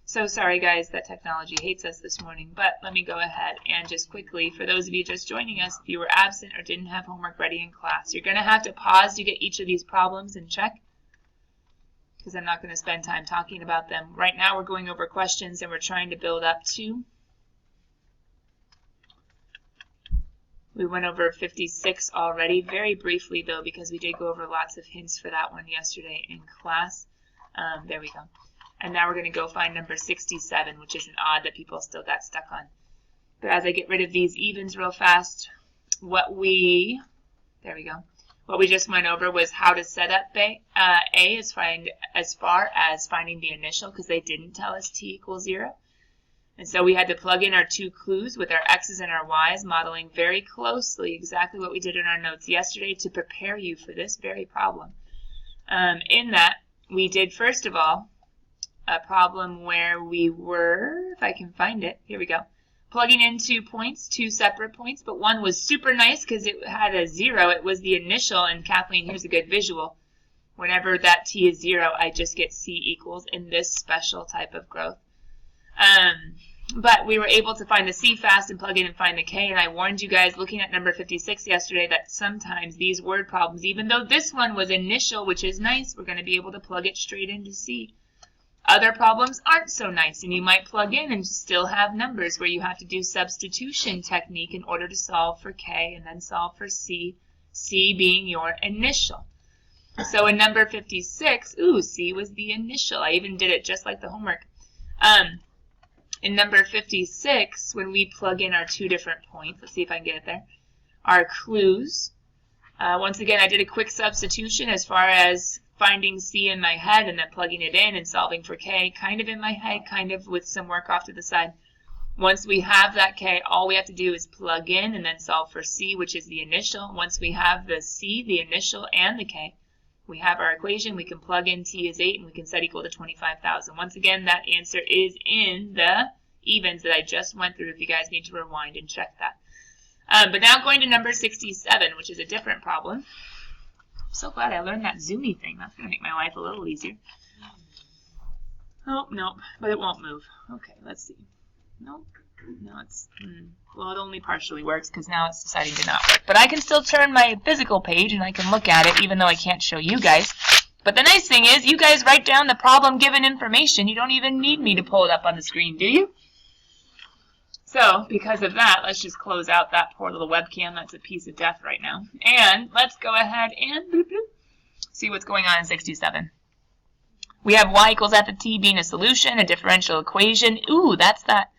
So sorry guys that technology hates us this morning, but let me go ahead and just quickly, for those of you just joining us, if you were absent or didn't have homework ready in class, you're going to have to pause to get each of these problems and check, because I'm not going to spend time talking about them. Right now we're going over questions and we're trying to build up to. We went over 56 already, very briefly though, because we did go over lots of hints for that one yesterday in class. There we go. And now we're going to go find number 67, which is an odd that people still got stuck on. But as I get rid of these evens real fast, what we just went over was how to set up A as far as finding the initial, because they didn't tell us t equals 0. And so we had to plug in our two clues with our x's and our y's, modeling very closely exactly what we did in our notes yesterday to prepare you for this very problem. In that, we did, first of all, a problem where we were, if I can find it, here we go, plugging in 2 points, 2 separate points, but one was super nice because it had a 0. It was the initial, and Kathleen, here's a good visual. Whenever that t is 0, I just get c equals in this special type of growth. But we were able to find the c fast and plug in and find the k, and I warned you guys looking at number 56 yesterday that sometimes these word problems, even though this one was initial, which is nice, we're going to be able to plug it straight into c. Other problems aren't so nice, and you might plug in and still have numbers where you have to do substitution technique in order to solve for k and then solve for c, c being your initial. So in number 56, c was the initial. I even did it just like the homework. In number 56, when we plug in our 2 different points, let's see if I can get it there, our clues. Once again, I did a quick substitution as far as finding c in my head and then plugging it in and solving for k, kind of in my head, kind of with some work off to the side. Once we have that k, all we have to do is plug in and then solve for c, which is the initial. Once we have the c, the initial, and the k, we have our equation. We can plug in t is 8 and we can set equal to 25,000. Once again, that answer is in the evens that I just went through if you guys need to rewind and check that. But now going to number 67, which is a different problem. I'm so glad I learned that zoomy thing. That's going to make my life a little easier. Oh, nope, but it won't move. Okay, let's see. Nope. No, it's, well, it only partially works because now it's deciding to not work. But I can still turn my physical page and I can look at it even though I can't show you guys. But the nice thing is you guys write down the problem given information. You don't even need me to pull it up on the screen, do you? So, because of that, let's just close out that poor little webcam. That's a piece of death right now. And let's go ahead and see what's going on in 67. We have y equals f of t being a solution, a differential equation. That's that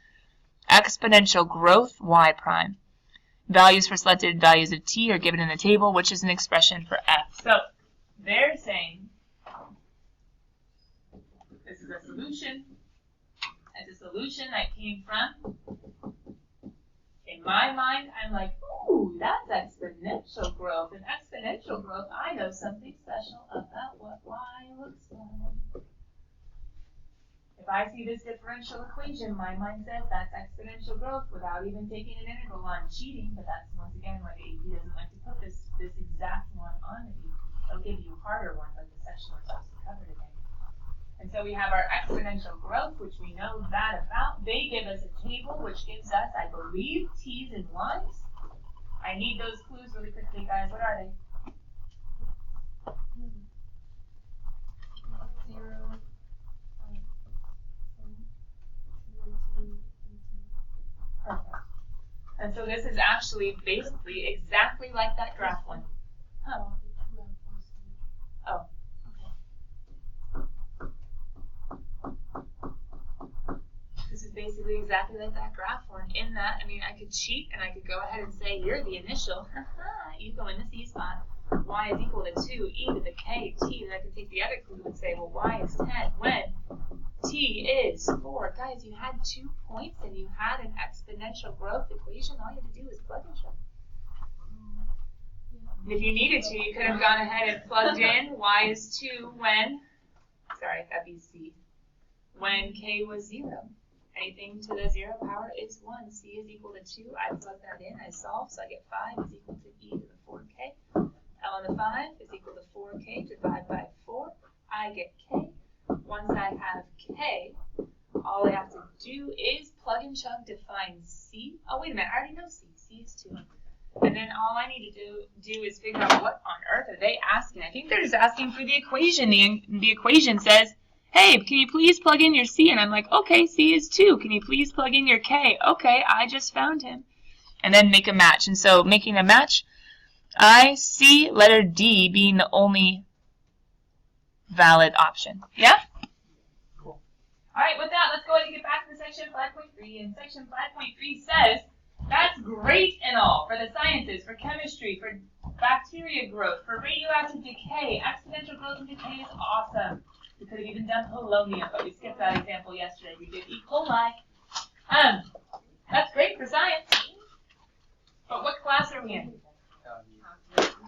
exponential growth y prime. Values for selected values of t are given in the table, which is an expression for f. So, they're saying this is a solution. It's a solution that came from, in my mind, I'm like, that's exponential growth. And exponential growth, I know something special about what y looks like. If I see this differential equation, my mind says that's exponential growth without even taking an integral. I'm cheating, but that's, once again, why the AP doesn't like to put this exact one on you. They'll give you harder ones, like the section we're supposed to cover today. And so we have our exponential growth, which we know that about. They give us a table, which gives us, I believe, t's and y's. I need those clues really quickly, guys. What are they? 0. Perfect. And so this is actually basically exactly like that graph one. Huh. Oh. This is basically exactly like that graph one. In that, I mean, I could cheat and I could go ahead and say, you're the initial. You go in the C spot. Y is equal to 2, e to the k, t. Then I could take the other clue and say, well, y is 10 when t is 4. Guys, you had 2 points and you had an exponential growth equation. All you had to do was plug in them. If you needed to, you could have gone ahead and plugged in y is 2 when, sorry, that'd be c, when k was 0. Anything to the 0 power is 1. C is equal to 2. I plug that in. I solve, so I get 5 is equal to e to the 4k. Ln of 5 is equal to 4k divided by 4. I get k. Once I have k, all I have to do is plug and chug to find C. Oh, wait a minute, I already know C. C is 2. And then all I need to do is figure out what on earth are they asking. I think they're just asking for the equation. The equation says, hey, can you please plug in your C? And I'm like, okay, C is 2. Can you please plug in your K? Okay, I just found him. And then make a match. And so making a match, I see letter D being the only valid option. Yeah? Cool. All right, with that, let's go ahead and get back to section 5.3. And section 5.3 says, that's great and all for the sciences, for chemistry, for bacteria growth, for radioactive decay. Exponential growth and decay is awesome. We could have even done polonium, but we skipped that example yesterday. We did E. coli. That's great for science. But what class are we in?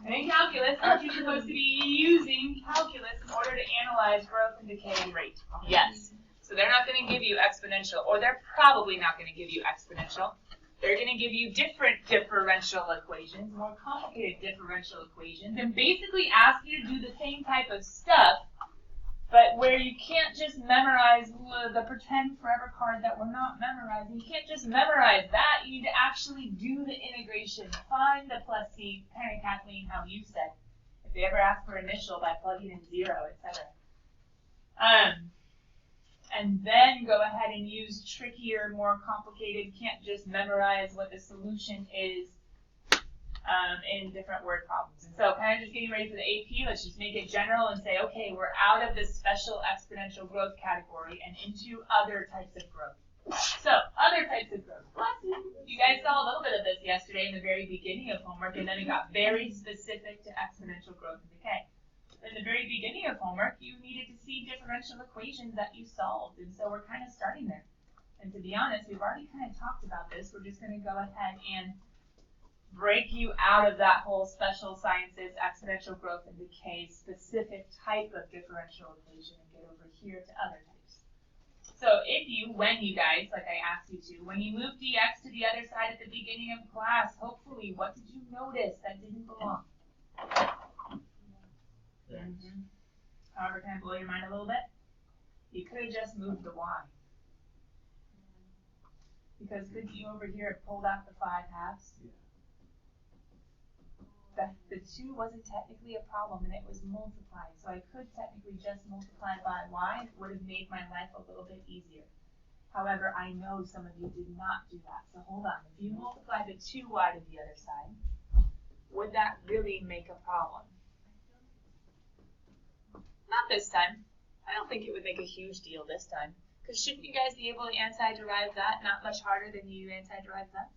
In calculus. Aren't you supposed to be using calculus in order to analyze growth and decay rate? Yes. So they're not going to give you exponential, or they're probably not going to give you exponential. They're going to give you different differential equations, more complicated differential equations, and basically ask you to do the same type of stuff, but where you can't just memorize the pretend forever card that we're not memorizing. You can't just memorize that. You need to actually do the integration. Find the plus C, kind of Kathleen, how you said. If they ever ask for initial by plugging in 0, etc. And then go ahead and use trickier, more complicated, can't just memorize what the solution is in different word problems. And so kind of just getting ready for the AP, let's just make it general and say, okay, we're out of this special exponential growth category and into other types of growth. So, other types of growth. You guys saw a little bit of this yesterday in the very beginning of homework, and then it got very specific to exponential growth and decay. In the very beginning of homework, you needed to see differential equations that you solved, and so we're kind of starting there. And to be honest, we've already kind of talked about this. We're just going to go ahead and break you out of that whole special sciences, exponential growth and decay, specific type of differential equation and get over here to other types. So when you guys, like I asked you to, when you move dx to the other side at the beginning of class, hopefully, what did you notice that didn't belong? However, can I blow your mind a little bit? You could have just moved the y. Because couldn't you over here have pulled out the 5 halves? The 2 wasn't technically a problem, and it was multiplied. So I could technically just multiply by y. It would have made my life a little bit easier. However, I know some of you did not do that. So hold on. If you multiply the 2y to the other side, would that really make a problem? Not this time. I don't think it would make a huge deal this time. Because shouldn't you guys be able to anti-derive that? Not much harder than you anti-derive that?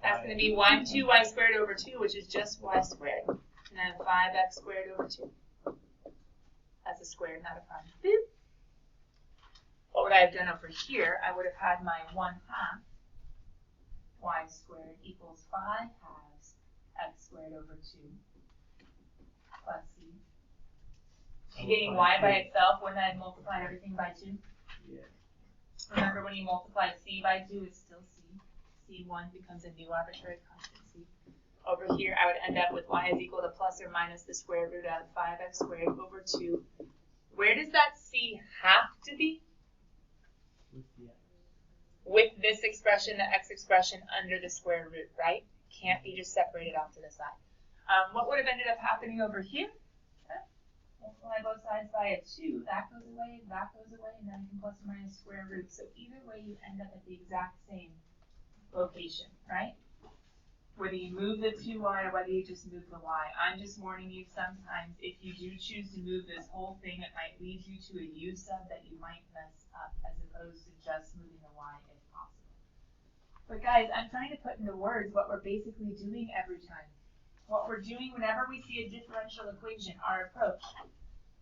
That's going to be 2y squared over 2, which is just y squared. And then 5x squared over 2. That's a square, not a prime. Boop. What would I have done over here? I would have had my 1/2 y squared equals 5 halves x squared over 2 plus c. And getting y by itself, wouldn't I have multiplied everything by 2? Yeah. Remember when you multiply c by 2, it's still c. C1 becomes a new arbitrary constant c. Over here, I would end up with y is equal to plus or minus the square root of 5x squared over 2. Where does that c have to be? With this expression, the x expression under the square root, right? Can't be just separated off to the side. What would have ended up happening over here? Multiply both sides by a 2. That goes away, and then you can plus or minus square root. So either way, you end up at the exact same location, right? Whether you move the 2y or whether you just move the y. I'm just warning you, sometimes if you do choose to move this whole thing, it might lead you to a u sub that you might mess up, as opposed to just moving the y if possible. But guys, I'm trying to put into words what we're basically doing every time. What we're doing whenever we see a differential equation, our approach,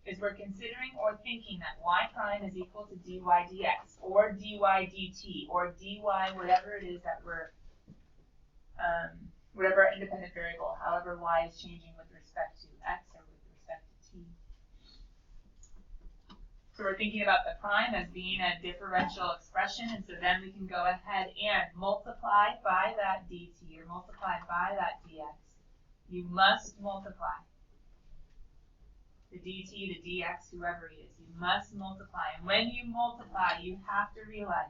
is we're considering or thinking that y prime is equal to dy dx, or dy dt, or dy whatever it is that we're, whatever independent variable, however y is changing with respect to x or with respect to t. So we're thinking about the prime as being a differential expression, and so then we can go ahead and multiply by that dt, or multiply by that dx. You must multiply. the dt, the dx, whoever he is. You must multiply. And when you multiply, you have to realize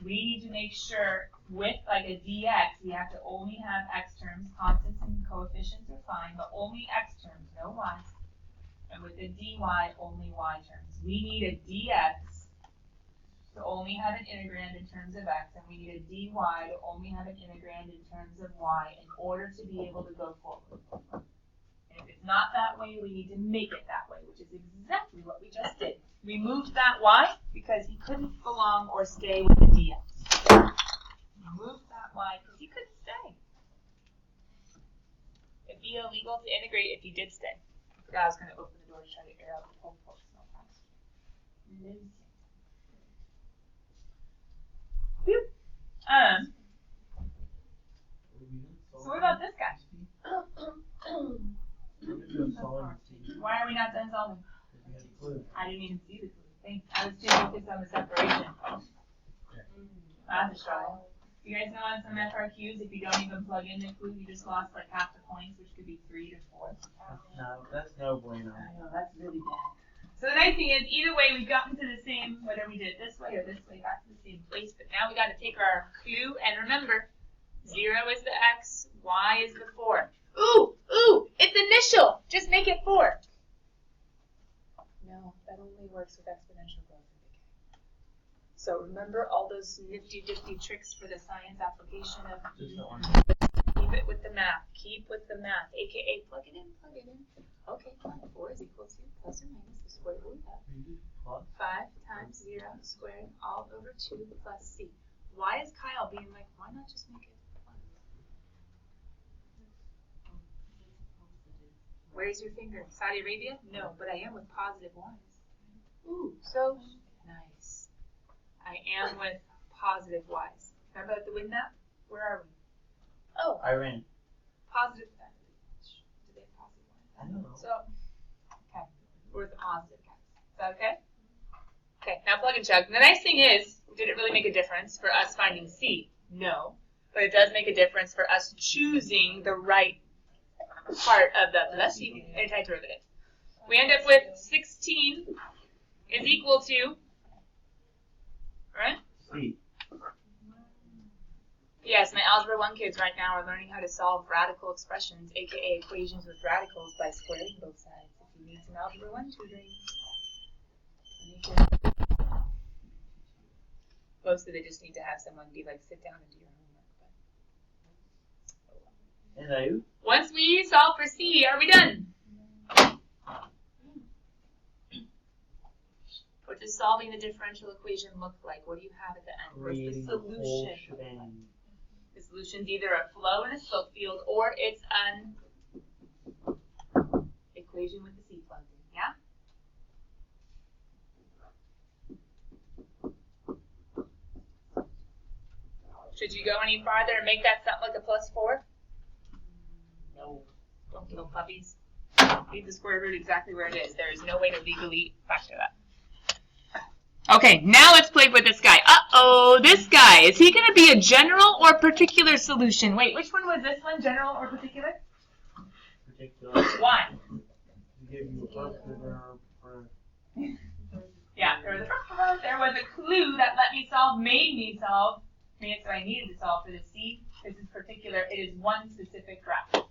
we need to make sure with like a dx, we have to only have x terms. Constants and coefficients are fine, but only x terms, no y's. And with a dy, only y terms. We need a dx to only have an integrand in terms of x, and we need a dy to only have an integrand in terms of y in order to be able to go forward. And if it's not that way, we need to make it that way, which is exactly what we just did. We moved that y because he couldn't belong or stay with the dx. We moved that y because he couldn't stay. It'd be illegal to integrate if he did stay. I forgot I was going to open the door to try to air out the whole post. So what about this guy? Why are we not done solving? I didn't even see the clue. Thanks. I was too focused on the separation. That's a struggle. You guys know on some FRQs, if you don't even plug in the clue, you just lost like half the points, which could be 3 to 4. No, that's no bueno. I know, that's really bad. So the nice thing is, either way, we've gotten to the same, whether we did it this way or this way, got to the same place. But now we got to take our clue, and remember, 0 is the x, y is the 4. Ooh, it's initial. Just make it 4. No, that only works with exponential growth and decay. So remember all those nifty tricks for the science application of keep it with the math. Keep with the math, aka plug it in. Okay, fine. 4 is equal to plus or minus the square root of 5 times 0 squared all over 2 plus c. Why is Kyle being like, why not just make it 1? Where's your finger? Saudi Arabia? No, but I am with positive y's. Ooh, so nice. I am with positive y's. Remember at the wind map? Where are we? Oh, Iran. positive. Do they have positive y's? I don't know. So, okay, we're with the positive guys. Is that okay? Okay, now plug and chug. The nice thing is, did it really make a difference for us finding C? No, but it does make a difference for us choosing the right part of the antiderivative. We end up with 16 is equal to, right? C. Yes, my Algebra 1 kids right now are learning how to solve radical expressions, aka equations with radicals, by squaring both sides. If you need some Algebra 1 tutoring, mostly they just need to have someone be like, sit down and do your homework. But Hello. once we solve for C, are we done? What does solving the differential equation look like? What do you have at the end? What's the solution? The solution's either a flow in a slope field or it's an equation with the C plugged in, yeah? Should you go any farther and make that something like a +4? No. Don't kill puppies. Leave the square root exactly where it is. There is no way to legally factor that. Okay, now let's play with this guy. Uh-oh, this guy. Is he going to be a general or particular solution? Wait, which one was this one, general or particular? Particular. Why? Give you Yeah, there was a clue that made me solve the answer I needed to solve for the C. This is particular. It is one specific graph. But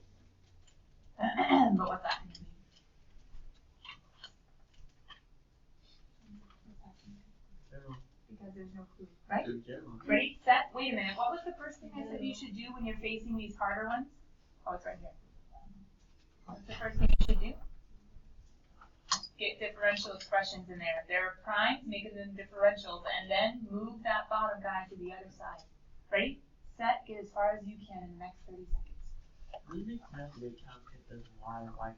what's that going to mean? Because there's no clue, right? Ready, set, wait a minute. What was the first thing I said you should do when you're facing these harder ones? Oh, it's right here. What's the first thing you should do? Get differential expressions in there. If they're primes, make them differentials, and then move that bottom guy to the other side. Ready, set, get as far as you can in the next 30 seconds. Really calculate the y prime.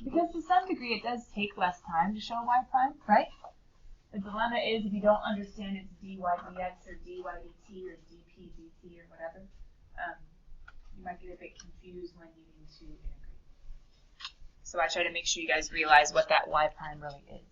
Because to some degree it does take less time to show y prime, right? The dilemma is if you don't understand it's dy dx or dy dt or dp dt or whatever, you might get a bit confused when you need to integrate. So I try to make sure you guys realize what that y prime really is.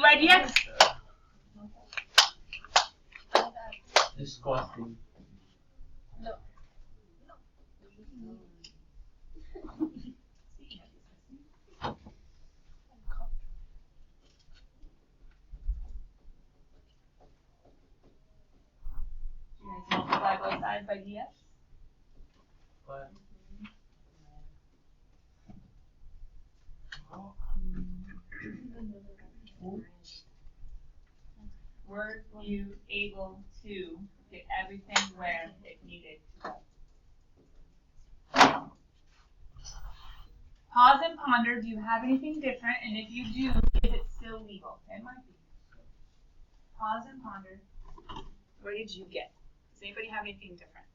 by dx. Disgusting. You guys multiply both sides by dx. But Were you able to get everything where it needed to go? Pause and ponder. Do you have anything different? And if you do, is it still legal? It might be. Pause and ponder. Where did you get? Does anybody have anything different?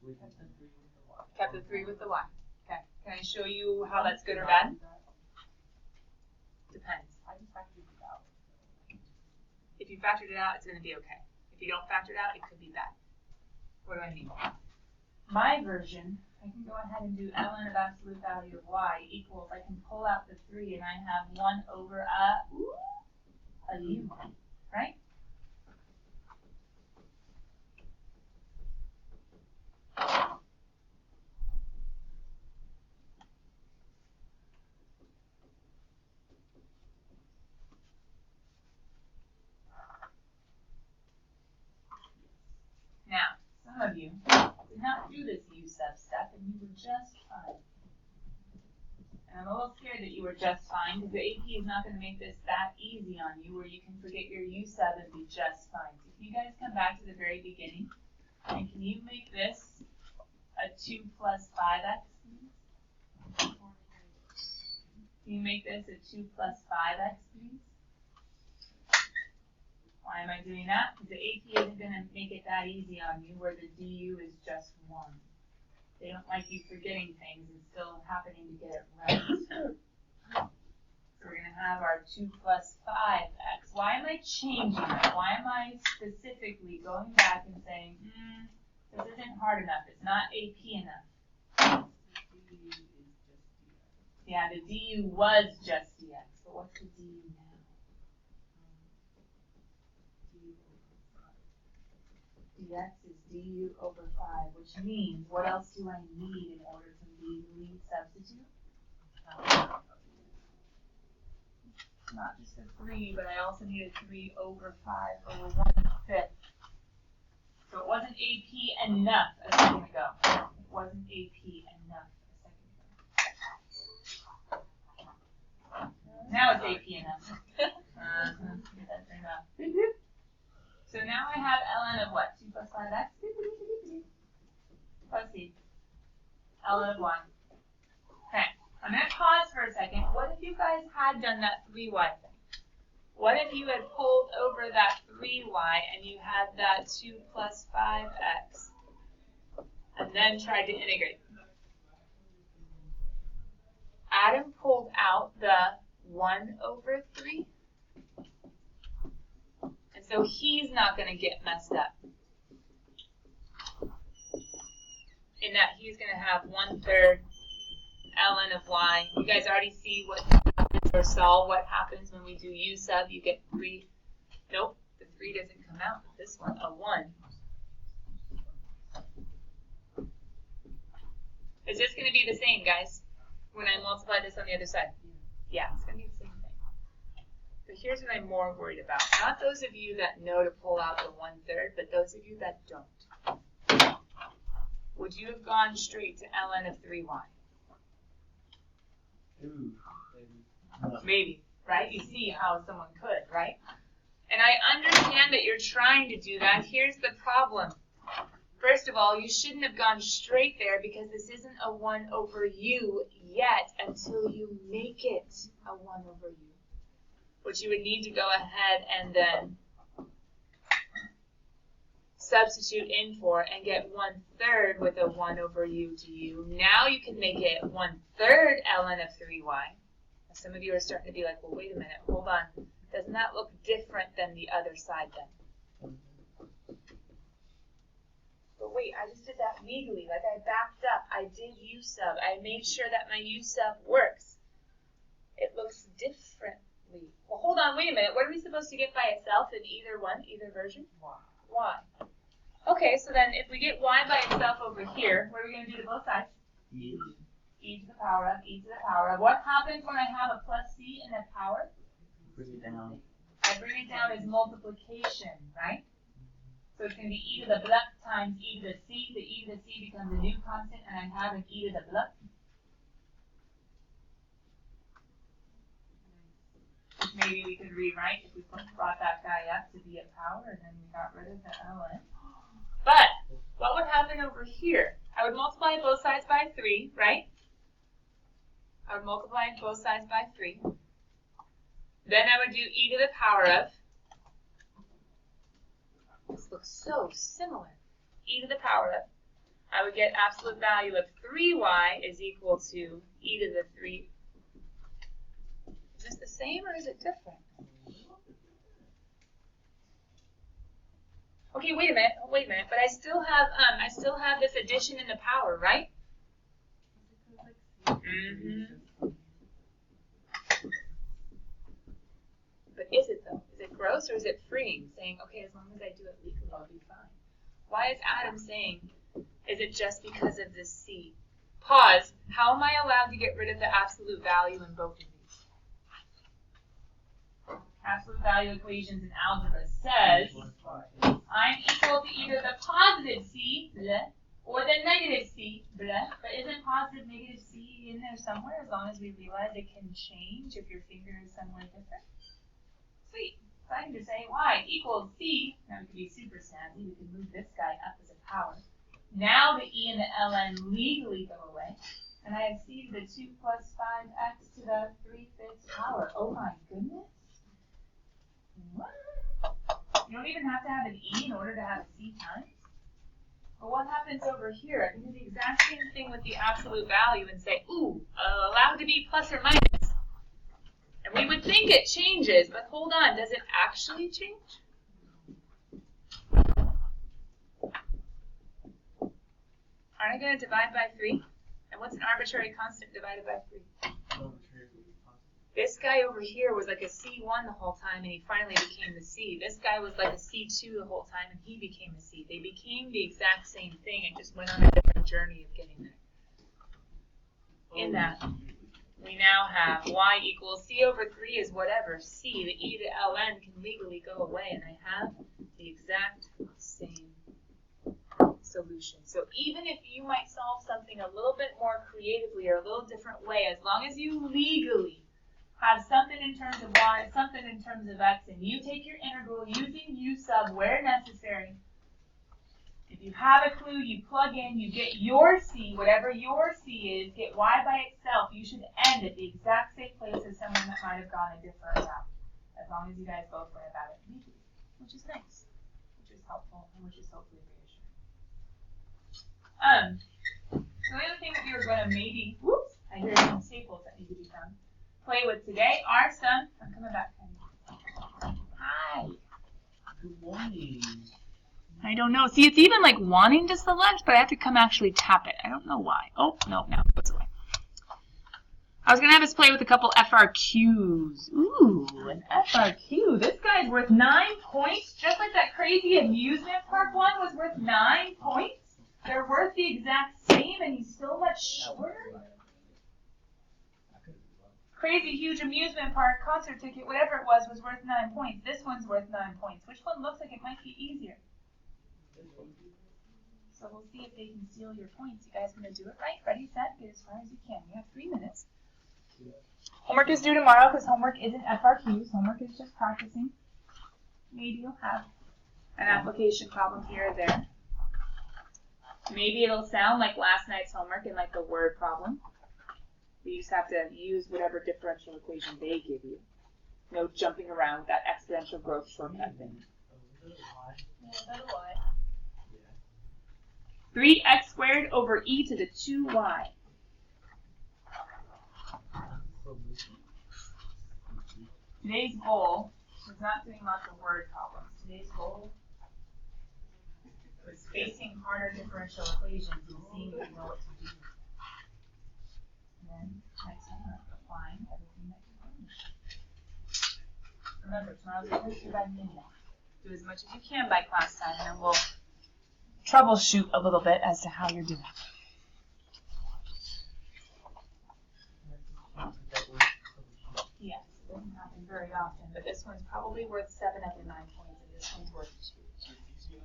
we had the 3 with the y. Kept the 3 with the y. Okay. Can I show you how that's good or bad? Depends. I just factored it out. If you factored it out, it's going to be okay. If you don't factor it out, it could be bad. What do I mean? My version, I can go ahead and do ln of absolute value of y equals, I can pull out the 3 and I have 1 over a u, right? Now, some of you did not do this u sub step and you were just fine. And I'm a little scared that you were just fine because the AP is not going to make this that easy on you where you can forget your u sub and be just fine. So can you guys come back to the very beginning? And can you make this a 2 plus 5x? Can you make this a 2 plus 5x, please? Why am I doing that? Because the AP isn't going to make it that easy on you where the du is just 1. They don't like you forgetting things and still happening to get it right. So we're going to have our 2 plus 5x. Why am I changing it? Why am I specifically going back and saying, this isn't hard enough. It's not AP enough. Yeah, the du was just dx. But what's the du now? Dx is du over 5, which means, what else do I need in order to legally substitute? Not just a 3, but I also need a 3 over 5 over 1/5. So it wasn't AP enough a second ago. It wasn't AP enough a second ago. Now it's AP enough. Get that turned off. So now I have ln of what? 2 plus 5x? Let's see. ln of 1. Okay. I'm going to pause for a second. What if you guys had done that 3y thing? What if you had pulled over that 3y and you had that 2 plus 5x and then tried to integrate? Adam pulled out the 1 over 3. And so he's not going to get messed up. In that he's going to have 1/3 ln of y. You guys already see what happens or saw what happens when we do u sub. You get 3. Nope, the 3 doesn't come out with this one. A 1. Is this going to be the same, guys, when I multiply this on the other side? Yeah, it's going to be the same thing. But here's what I'm more worried about. Not those of you that know to pull out the 1/3, but those of you that don't. Would you have gone straight to ln of 3y? Ooh, Maybe, right? You see how someone could, right? And I understand that you're trying to do that. Here's the problem. First of all, you shouldn't have gone straight there because this isn't a 1 over u yet until you make it a 1 over u. Which you would need to go ahead and then substitute in for and get 1/3 with a 1 over u to u. Now you can make it 1/3 ln of 3y. Some of you are starting to be like, well, wait a minute, hold on. Doesn't that look different than the other side then? But wait, I just did that legally. Like I backed up. I did u sub. I made sure that my u sub works. It looks different leave. Well, hold on, wait a minute. What are we supposed to get by itself in either one, either version? Y. Okay, so then if we get y by itself over here, what are we going to do to both sides? E to the power of, e to the power of. What happens when I have a plus c in the power? Bring it down. I bring it down as multiplication, right? So it's going to be e to the bluck times e to the c. The e to the c becomes a new constant, and I have an e to the bluck. Which maybe we could rewrite if we brought that guy up to be a power, and then we got rid of the ln. But what would happen over here? I would multiply both sides by 3, right? I would multiply both sides by 3. Then I would do e to the power of. This looks so similar. E to the power of. I would get absolute value of 3y is equal to e to the 3. Is this the same or is it different? Okay, wait a minute, but I still have this addition in the power, right? But is it though? Is it gross or is it freeing? Saying, okay, as long as I do it legally, I'll be fine. Why is Adam saying, is it just because of this C? Pause. How am I allowed to get rid of the absolute value in both of these? Absolute value equations in algebra says I'm equal to either the positive C, bleh, or the negative C, bleh. But isn't positive, negative C in there somewhere as long as we realize it can change if your finger is somewhere different? Sweet. So I can just say y equals C. Now we can be super snazzy. We can move this guy up as a power. Now the e and the ln legally go away. And I have c to the 2 plus 5x to the 3/5 power. Oh my goodness. What? You don't even have to have an e in order to have a c times. But what happens over here? I can do the exact same thing with the absolute value and say, ooh, allowed to be plus or minus. And we would think it changes, but hold on, does it actually change? Aren't I going to divide by 3? And what's an arbitrary constant divided by 3? This guy over here was like a C1 the whole time, and he finally became the C. This guy was like a C2 the whole time, and he became a C. They became the exact same thing and just went on a different journey of getting there. In that, we now have y equals C over 3 is whatever. C, the e to ln can legally go away, and I have the exact same solution. So even if you might solve something a little bit more creatively or a little different way, as long as you legally have something in terms of y, something in terms of x, and you take your integral using u sub where necessary. If you have a clue, you plug in, you get your c, whatever your c is, get y by itself. You should end at the exact same place as someone that might have gone a different route, as long as you guys both went about it legally, which is nice, which is helpful, and which is hopefully reassuring. So the other thing that we were going to maybe, whoops, I hear some staples that need to be done. Play with today are some. I'm coming back. Hi. Good morning. I don't know. See, it's even like wanting to select, but I have to come actually tap it. I don't know why. Oh, no, now it goes away. I was going to have us play with a couple FRQs. Ooh, an FRQ. This guy's worth 9 points, just like that crazy amusement park one was worth 9 points. They're worth the exact same, and he's so much shorter. Crazy huge amusement park concert ticket, whatever it was worth 9 points. This one's worth 9 points. Which one looks like it might be easier? So we'll see if they can steal your points. You guys gonna do it right? Ready, set, get as far as you can. We have 3 minutes. Homework is due tomorrow because homework isn't FRQs. Homework is just practicing. Maybe you'll have an application problem here or there. Maybe it'll sound like last night's homework and like the word problem. You just have to use whatever differential equation they give you. No jumping around with that exponential growth shortcut thing. Yeah, 3x squared over e to the 2y. Today's goal was not doing lots of word problems. Today's goal was facing harder differential equations and seeing if you know what to do. And then next time, applying everything that you learned. Remember, tomorrow's Thursday by midnight. Do as much as you can by class time, and then we'll troubleshoot a little bit as to how you're doing. Yes, it doesn't happen very often, but this one's probably worth 7 of your 9 points, and this one's worth 2.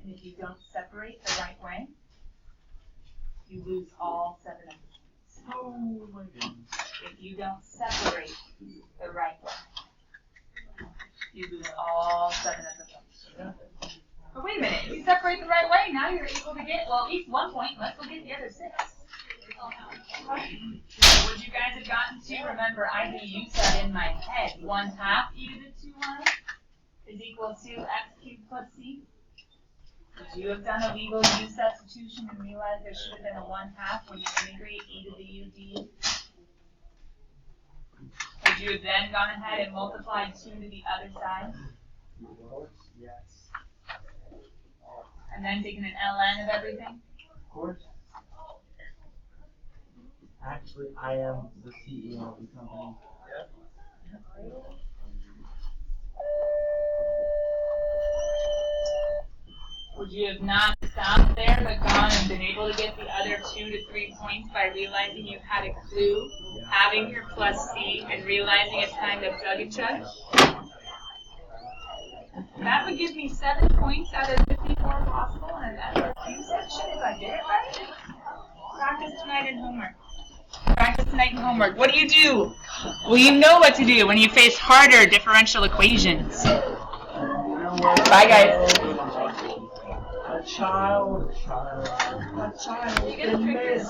And if you don't separate the right way, you lose all 7 of the points. Oh my goodness. If you don't separate the right way, you lose all 7 of the points. But wait a minute, if you separate the right way, now you're able to get, well, at least 1 point. Let's go get the other 6. Would you guys have gotten to? Remember, I knew you said in my head, 1/2 e to the 2y is equal to x cubed plus c. Would you have done a legal u substitution and realized there should have been a 1/2 when you integrate e to the u d? Would you have then gone ahead and multiplied 2 to the other side? Yes. And then taken an ln of everything? Of course. Actually, I am the CEO of the company. Would you have not stopped there but gone and been able to get the other 2 to 3 points by realizing you had a clue, having your plus c, and realizing it's time to plug and chug? That would give me 7 points out of 54 possible in an FFQ section if I did it right. Practice tonight in homework. Practice tonight in homework. What do? Well, you know what to do when you face harder differential equations. Bye, guys. A child can miss.